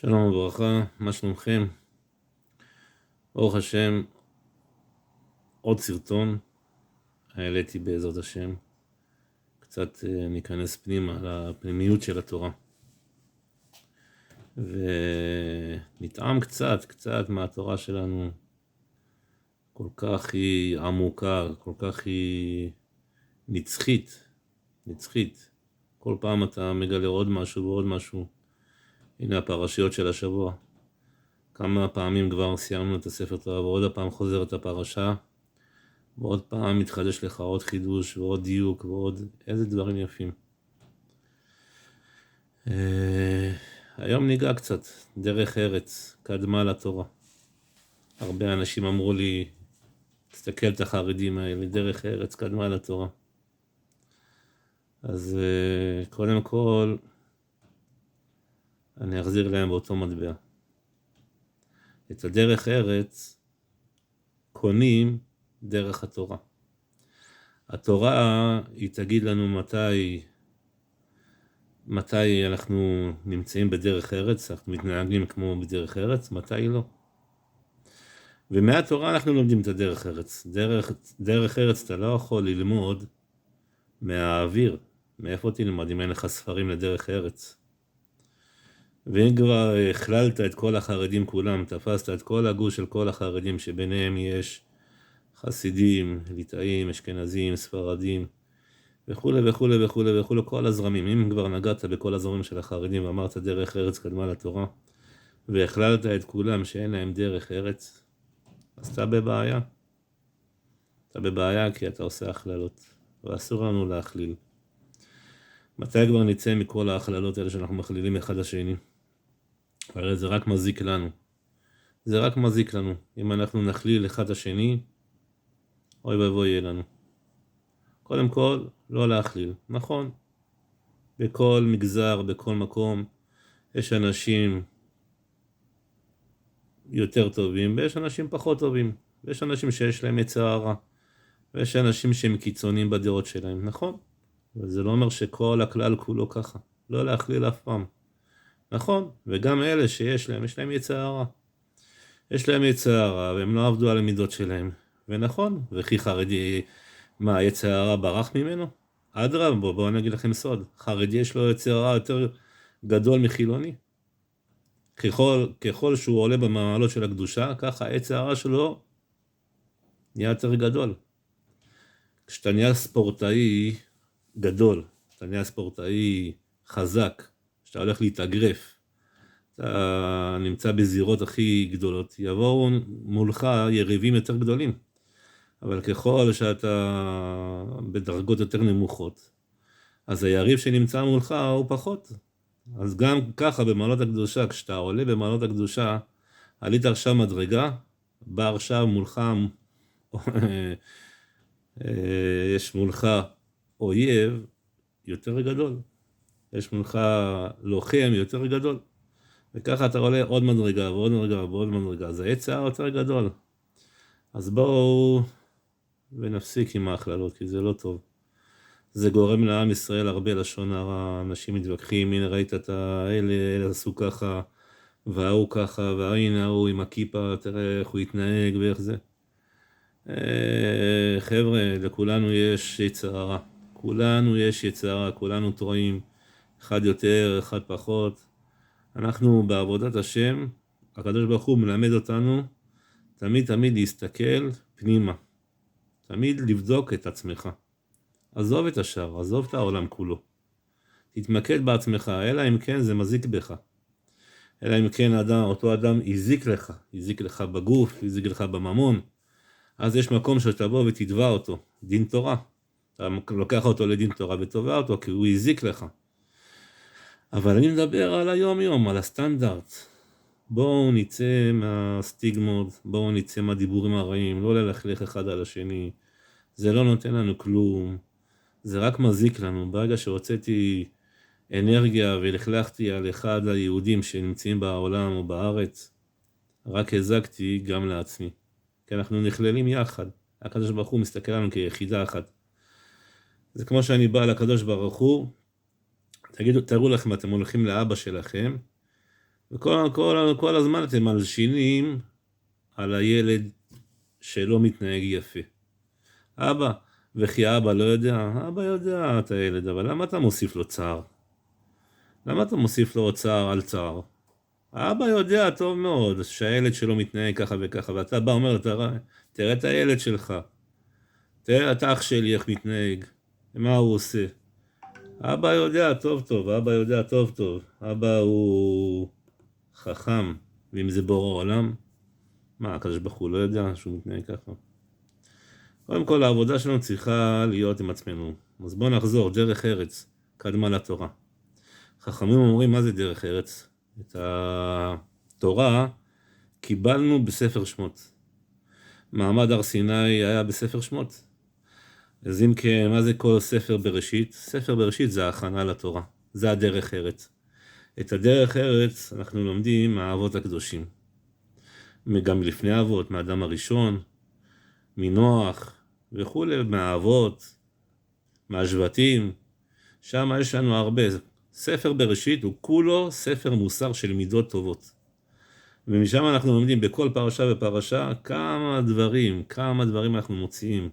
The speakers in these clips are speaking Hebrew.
שלום וברכה, מה שלומכם? ברוך השם, עוד סרטון, העליתי בעזרת השם, קצת ניכנס פנימה לפנימיות של התורה. ונטעם קצת מהתורה שלנו, כל כך היא עמוקה, כל כך היא נצחית. כל פעם אתה מגלה עוד משהו ועוד משהו. הנה הפרשיות של השבוע. כמה פעמים כבר סיימנו את הספר תורה ועוד הפעם חוזרת הפרשה, ועוד פעם מתחדש לך עוד חידוש ועוד דיוק ועוד איזה דברים יפים. היום ניגע קצת, דרך ארץ, קדמה לתורה. הרבה אנשים אמרו לי, תסתכל את החרדים האלה, דרך ארץ, קדמה לתורה. אז קודם כל, אני אחזיר להם באותו מטבע. את הדרך ארץ קונים דרך התורה. התורה היא תגיד לנו מתי אנחנו נמצאים בדרך ארץ, אנחנו מתנהגים כמו בדרך ארץ, מתי לא. ומהתורה אנחנו לומדים את הדרך ארץ. דרך ארץ אתה לא יכול ללמוד מהאוויר. מאיפה תלמד אם אין לך ספרים לדרך ארץ? ואם כבר הכללת את כל החרדים כולם, תפסת את כל הגוש של כל החרדים שביניהם יש חסידים, ליטאים, אשכנזים, ספרדים וכו', כל הזרמים. אם כבר נגעת בכל הזרמים של החרדים ואמרת דרך ארץ קדמה לתורה והכללת את כולם שאין להם דרך ארץ, אז אתה בבעיה. אתה בבעיה כי אתה עושה הכללות, ואסור לנו להכליל. מתי כבר נצא מכל ההכללות האלה שאנחנו מכלילים אחד השני? הרי זה רק מזיק לנו. זה רק מזיק לנו. אם אנחנו נכליל אחד השני, אוי ואבוי יהיה לנו. קודם כל, לא להכליל. נכון. בכל מגזר, בכל מקום, יש אנשים יותר טובים, ויש אנשים פחות טובים. ויש אנשים שיש להם יצר הרע. ויש אנשים שהם קיצוניים בדעות שלהם. נכון. וזה לא אומר שכל הכלל כולו ככה. לא להכליל אף פעם. נכון. וגם אלה שיש להם יצר הרע. יש להם יצר הרע, והם לא עבדו על המידות שלהם. ונכון, וכי חרדי, מה, יצר הרע ברח ממנו? אדרבה, בואו אני אגיד לכם סוד. חרדי יש לו יצר הרע יותר גדול מחילוני. ככל שהוא עולה במעלות של הקדושה, ככה היצר הרע שלו נהיה יותר גדול. כשאתה נהיה ספורטאי גדול, אתה נהיה ספורטאי חזק, כשאתה הולך להתאגרף, אתה נמצא בזירות הכי גדולות, יבואו מולך יריבים יותר גדולים. אבל ככל שאתה בדרגות יותר נמוכות, אז היריב שנמצא מולך הוא פחות. אז גם ככה במעלות הקדושה, כשאתה עולה במעלות הקדושה, עלית עכשיו מדרגה, בא עכשיו מולך, יש מולך אויב יותר גדול. יש מולך לוחם יותר גדול. וככה אתה עולה עוד מדרגה ועוד מדרגה ועוד מדרגה. אז היצר יותר גדול. אז בואו ונפסיק עם ההכללות, כי זה לא טוב. זה גורם לעם ישראל הרבה לשון הרע. אנשים מתווכחים, הנה ראית את אלה עשו ככה, והוא ככה, והנה הוא עם הכיפה, תראה איך הוא יתנהג ואיך זה. חבר'ה, לכולנו יש יצר הרע. כולנו יש יצר הרע, כולנו טועים. אחד יותר, אחד פחות. אנחנו בעבודת השם, הקדוש ברוך הוא מלמד אותנו תמיד להסתכל פנימה. תמיד לבדוק את עצמך. עזוב את השאר, עזוב את העולם כולו. תתמקד בעצמך, אלא אם כן זה מזיק בך. אלא אם כן אותו אדם הזיק לך בגוף, הזיק לך בממון. אז יש מקום שתבוא ותתבע אותו, דין תורה. אתה לוקח אותו לדין תורה ותובע אותו כי הוא הזיק לך. אבל אני מדבר על היום-יום, על הסטנדרט. בואו נצא מהסטיגמות, בואו נצא מהדיבורים הרעים, לא ללכלך אחד על השני. זה לא נותן לנו כלום, זה רק מזיק לנו. ברגע שהוצאתי אנרגיה ולכלכתי על אחד היהודים שנמצאים בעולם או בארץ, רק הזקתי גם לעצמי. כי אנחנו נכללים יחד. הקדוש ברוך הוא מסתכל עלינו כיחידה אחת. זה כמו שאני בא לקדוש ברוך הוא, תראו לכם, אתם הולכים לאבא שלכם, וכל הזמן אתם מלשינים על הילד שלא מתנהג יפה. אבא, וכי אבא לא יודע? אבא יודע את הילד, אבל למה אתה מוסיף לו צער? למה אתה מוסיף לו צער על צער? האבא יודע טוב מאוד שהילד שלו מתנהג ככה וככה, ואתה בא אומר, תראה את הילד שלך, תראה את אח שלי איך מתנהג, מה הוא עושה. אבא יודע טוב טוב, אבא יודע טוב טוב, אבא הוא חכם, ואם זה בורא עולם, מה, הקדוש ברוך הוא לא יודע שהוא מתנהג ככה? קודם כל, העבודה שלנו צריכה להיות עם עצמנו. אז בואו נחזור, דרך ארץ, קדמה לתורה. חכמים אומרים, מה זה דרך ארץ? את התורה קיבלנו בספר שמות. מעמד הר סיני היה בספר שמות. אז אם כן, מה זה כל ספר בראשית? ספר בראשית זה ההכנה לתורה. זה הדרך ארץ. את הדרך ארץ אנחנו לומדים מהאבות הקדושים. גם לפני האבות, מהאדם הראשון, מנוח וכולי, מהאבות, מהשבטים. שם יש לנו הרבה. ספר בראשית הוא כולו ספר מוסר של מידות טובות. ומשם אנחנו לומדים בכל פרשה ופרשה כמה דברים אנחנו מוציאים.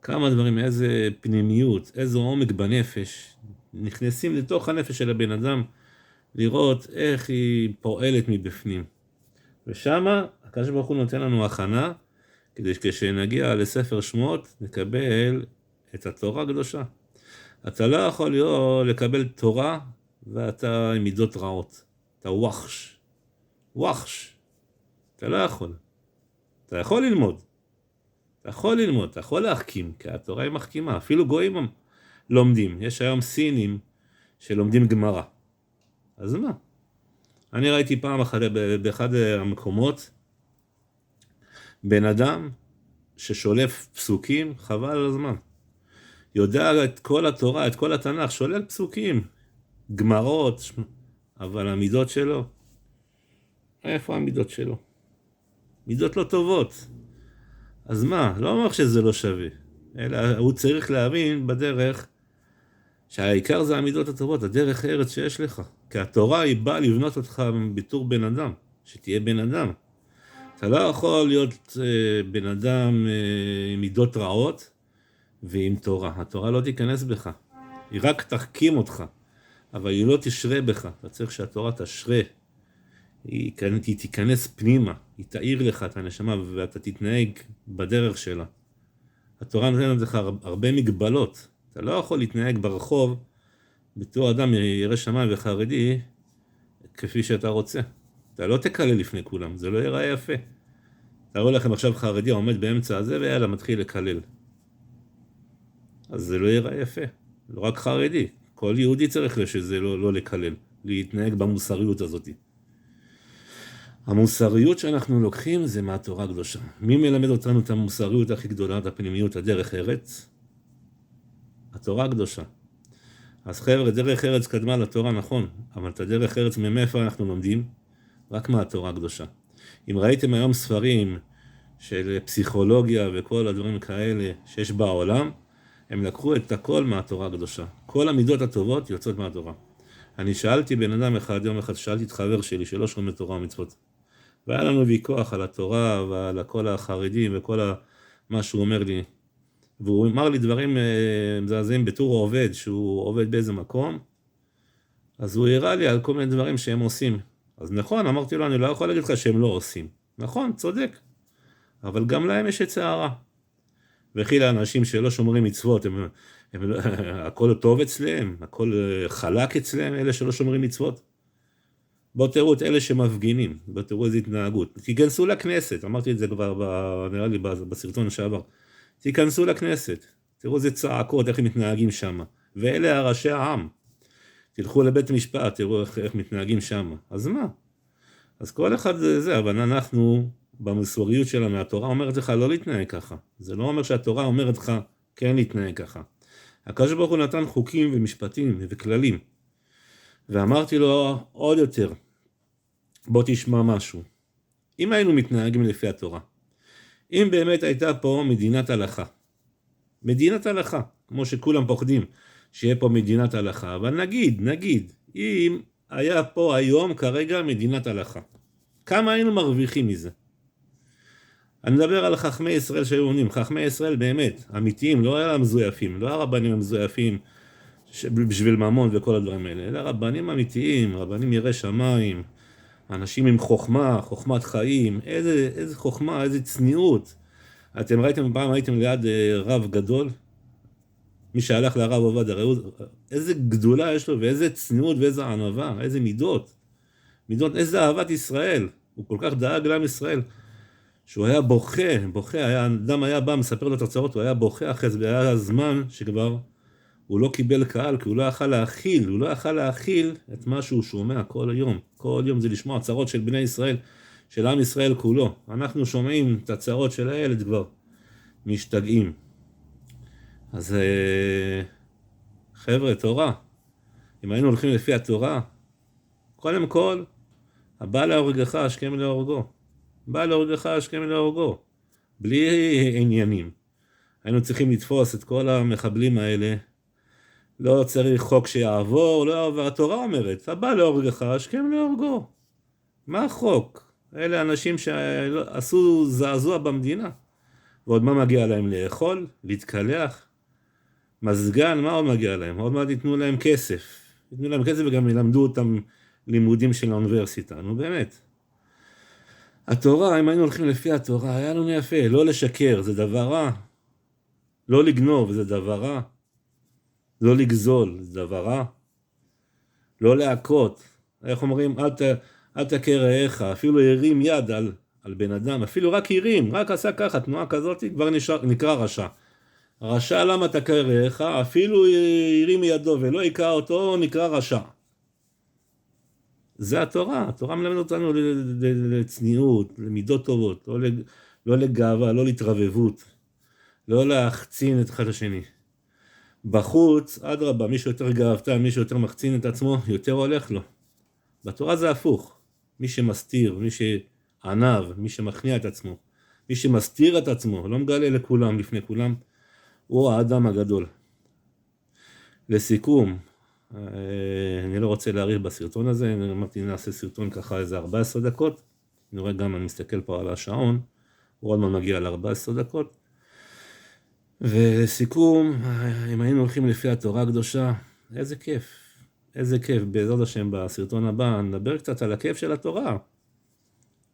כמה דברים, איזה פנימיות, איזה עומק בנפש. נכנסים לתוך הנפש של הבן אדם, לראות איך היא פועלת מבפנים. ושם הקדוש ברוך הוא נותן לנו הכנה, כדי שכשנגיע לספר שמות, נקבל את התורה הקדושה. אתה לא יכול לקבל תורה, ואתה עם מידות רעות. אתה ווחש. אתה לא יכול. אתה יכול ללמוד. אתה יכול להחכים, כי התורה היא מחכימה. אפילו גויים לומדים. יש היום סינים שלומדים גמרא. אז מה? אני ראיתי פעם אחת באחד המקומות, בן אדם ששולף פסוקים, חבל על הזמן. יודע את כל התורה, את כל התנ"ך, שולל פסוקים, גמרות, אבל המידות שלו, איפה המידות שלו? מידות לא טובות. אז מה? לא אומר שזה לא שווה, אלא הוא צריך להבין בדרך שהעיקר זה המידות הטובות, הדרך ארץ שיש לך. כי התורה היא באה לבנות אותך בתור בן אדם, שתהיה בן אדם. אתה לא יכול להיות בן אדם עם מידות רעות ועם תורה. התורה לא תיכנס בך, היא רק תחכים אותך, אבל היא לא תשרה בך. אתה צריך שהתורה תשרה, היא תיכנס פנימה, היא תאיר לך את הנשמה ואתה תתנהג בדרך שלה. התורה נותנת לך הרבה מגבלות. אתה לא יכול להתנהג ברחוב בתור אדם ירא שמיים וחרדי כפי שאתה רוצה. אתה לא תקלל לפני כולם, זה לא ייראה יפה. תראו לכם עכשיו חרדי עומד באמצע הזה ויאללה מתחיל לקלל. אז זה לא ייראה יפה. לא רק חרדי, כל יהודי צריך שזה לא לקלל, להתנהג במוסריות הזאת. המוסריות שאנחנו לוקחים זה מהתורה הקדושה. מי מלמד אותנו את המוסריות הכי גדולה, את הפנימיות, הדרך ארץ? התורה הקדושה. אז חבר'ה, דרך ארץ קדמה לתורה, נכון, אבל את הדרך ארץ מאיפה אנחנו לומדים? רק מהתורה הקדושה. אם ראיתם היום ספרים של פסיכולוגיה וכל הדברים כאלה שיש בעולם, הם לקחו את הכל מהתורה הקדושה. כל המידות הטובות יוצאות מהתורה. אני שאלתי בן אדם אחד, יום אחד שאלתי את חבר שלי שלא שומע תורה ומצוות. והיה לנו ויכוח על התורה ועל כל החרדים וכל מה שהוא אומר לי. והוא אמר לי דברים מזעזעים בתור עובד, שהוא עובד באיזה מקום. אז הוא הראה לי על כל מיני דברים שהם עושים. אז נכון, אמרתי לו, אני לא יכול להגיד לך שהם לא עושים. נכון, צודק. אבל גם להם יש יצר הרע. וכי לאנשים שלא שומרים מצוות, הכל טוב אצלם, הכל חלק אצלם, אלה שלא שומרים מצוות. בואו תראו את אלה שמפגינים, בואו תראו איזו התנהגות. תיכנסו לכנסת, אמרתי את זה כבר נראה לי בסרטון שעבר. תיכנסו לכנסת, תראו איזה צעקות, איך הם מתנהגים שם. ואלה הראשי העם. תלכו לבית משפט, תראו איך מתנהגים שם. אז מה? אז כל אחד זה, אבל אנחנו במסוריות שלנו, התורה אומרת לך לא להתנהג ככה. זה לא אומר שהתורה אומרת לך כן להתנהג ככה. הקדוש ברוך הוא נתן חוקים ומשפטים וכללים. ואמרתי לו עוד יותר, בוא תשמע משהו. אם היינו מתנהגים לפי התורה, אם באמת הייתה פה מדינת הלכה, כמו שכולם פוחדים שיהיה פה מדינת הלכה, אבל נגיד, אם היה פה היום כרגע מדינת הלכה. כמה היינו מרוויחים מזה? אני מדבר על חכמי ישראל שהיו עונים, חכמי ישראל באמת, אמיתיים, לא היה מזויפים, לא הרבנים המזויפים בשביל ממון וכל הדברים האלה, אלא רבנים אמיתיים, רבנים יראי שמיים, אנשים עם חוכמה, חוכמת חיים, איזה חוכמה, איזה צניעות. אתם ראיתם, פעם הייתם ליד רב גדול, מי שהלך לרב עובדיה, ראו איזה גדולה יש לו, ואיזה צניעות ואיזה ענווה, איזה מידות, איזה אהבת ישראל, הוא כל כך דאג לעם ישראל, שהוא היה בוכה, אדם היה בא, מספר לו את הצרות, הוא היה בוכה אחרי זה, והיה זמן שכבר הוא לא קיבל קהל, כי הוא לא יכל להכיל את מה שהוא שומע כל יום זה לשמוע הצרות של בני ישראל, של עם ישראל כולו. אנחנו שומעים את הצרות של הילד כבר, משתגעים. אז חבר'ה, תורה, אם היינו הולכים לפי התורה, קודם כל, הבא להורגך השכם להורגו, בלי עניינים. היינו צריכים לתפוס את כל המחבלים האלה, לא צריך חוק שיעבור, לא יעבור, התורה אומרת, הבא להורגך השכם להורגו. מה החוק? אלה אנשים שעשו זעזוע במדינה, ועוד מה מגיע להם? לאכול, להתקלח, מזגן, מה עוד מגיע להם? עוד מעט ייתנו להם כסף וגם ילמדו אותם לימודים של האוניברסיטה, נו באמת. התורה, אם היינו הולכים לפי התורה, היה לנו יפה, לא לשקר, זה דבר רע. לא לגנוב, זה דבר רע. לא לגזול, זה דבר רע. לא להכות. איך אומרים, אל תכה רעך, אפילו הרים יד על בן אדם, אפילו רק הרים, רק עשה ככה, תנועה כזאת, כבר נקרא רשע. רשע למה תכה רעך, אפילו הרים ידו ולא היכה אותו, נקרא רשע. זה התורה מלמד אותנו לצניעות, למידות טובות, לא לגאווה, לא להתרבבות, לא להחצין את אחד השני. בחוץ, אדרבה, מי שיותר גאוותן, מי שיותר מחצין את עצמו, יותר הולך לו. בתורה זה הפוך, מי שמסתיר, מי שענב, מי שמכניע את עצמו, מי שמסתיר את עצמו, לא מגלה לכולם, לפני כולם, הוא האדם הגדול. לסיכום, אני לא רוצה להאריך בסרטון הזה, אני אמרתי נעשה סרטון ככה איזה 14 דקות, אני רואה גם, אני מסתכל פה על השעון, הוא עוד מה מגיע ל-14 דקות, ולסיכום, אם היינו הולכים לפי התורה הקדושה, איזה כיף, בעזרת השם בסרטון הבא, נדבר קצת על הכיף של התורה.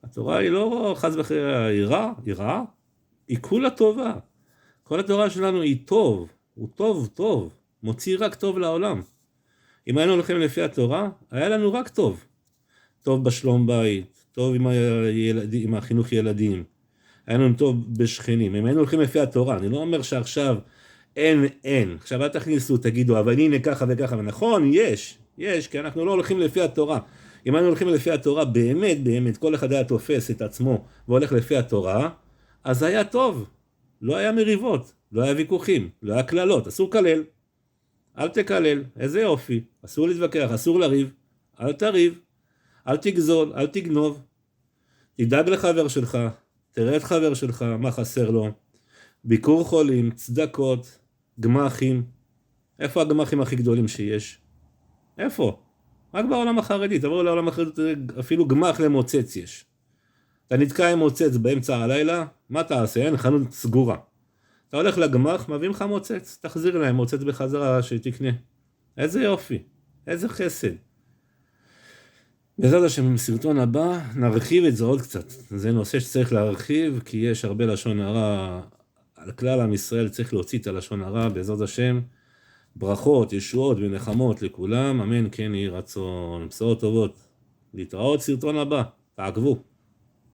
התורה היא לא חס וחלילה, היא רעה, היא כולה טובה. כל התורה שלנו היא טוב, הוא טוב, מוציא רק טוב לעולם. אם היינו הולכים לפי התורה, היה לנו רק טוב. טוב בשלום בית, טוב עם החינוך ילדים, היה לנו טוב בשכנים. אם היינו הולכים לפי התורה, אני לא אומר שעכשיו אין. עכשיו אל תכניסו, תגידו, אבל הנה ככה וככה, ונכון, יש, כי אנחנו לא הולכים לפי התורה. אם היינו הולכים לפי התורה, באמת, כל אחד היה תופס את עצמו והולך לפי התורה, אז היה טוב. לא היה מריבות, לא היה ויכוחים, לא היה כללות, אסור כלל. אל תקלל, איזה יופי, אסור להתווכח, אסור לריב, אל תריב, אל תגזול, אל תגנוב, תדאג לחבר שלך, תראה את חבר שלך, מה חסר לו, ביקור חולים, צדקות, גמחים, איפה הגמחים הכי גדולים שיש? איפה? רק בעולם החרדי, תבואו לעולם החרדי, אפילו גמח למוצץ יש. אתה נתקע עם מוצץ באמצע הלילה, מה תעשה? אין חנות סגורה. אתה הולך לגמח, מביאים לך מוצץ, תחזיר להם מוצץ בחזרה שתקנה. איזה יופי, איזה חסד. בעזרת השם, בסרטון הבא נרחיב את זה עוד קצת. זה נושא שצריך להרחיב, כי יש הרבה לשון הרע, על כלל עם ישראל צריך להוציא את הלשון הרע, בעזרת השם. ברכות, ישועות ונחמות לכולם, אמן כן יהי רצון. בשורות טובות. להתראות סרטון הבא, תעקבו.